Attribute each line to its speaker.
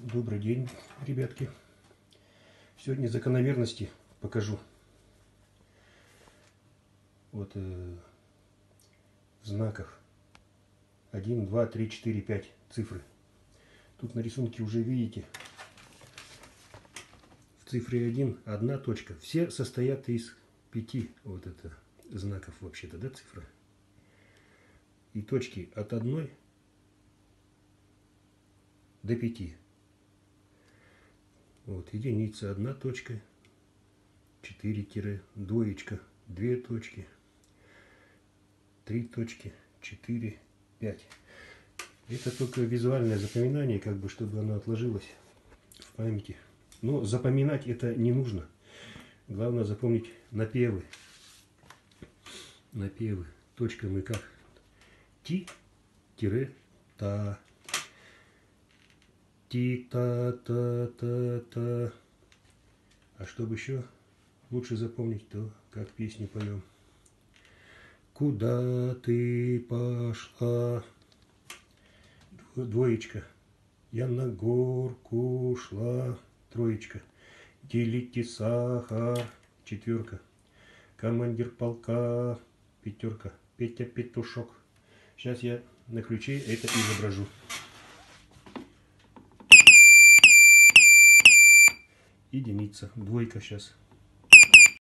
Speaker 1: Добрый день, ребятки. Сегодня закономерности покажу. Вот в знаках 1, 2, 3, 4, 5 цифры. Тут на рисунке уже видите, в цифре 1 одна точка. Все состоят из 5 вот это знаков вообще-то, да, цифра. И точки от 1 до 5. Вот, единица, одна точка, 4 тире, двоечка, 2 точки, 3 точки, 4, 5. Это только визуальное запоминание, как бы, чтобы оно отложилось в памяти. Но запоминать это не нужно. Главное запомнить напевы. Напевы. Точками как? Ти-та. Ти-та-та-та-та. А чтобы еще лучше запомнить, то как песню поем. Куда ты пошла? Двоечка. Я на горку шла. Троечка. Делите сахар. 4. Командир полка. 5. Петя петушок. Сейчас я на ключе это изображу. Единица. Двойка сейчас.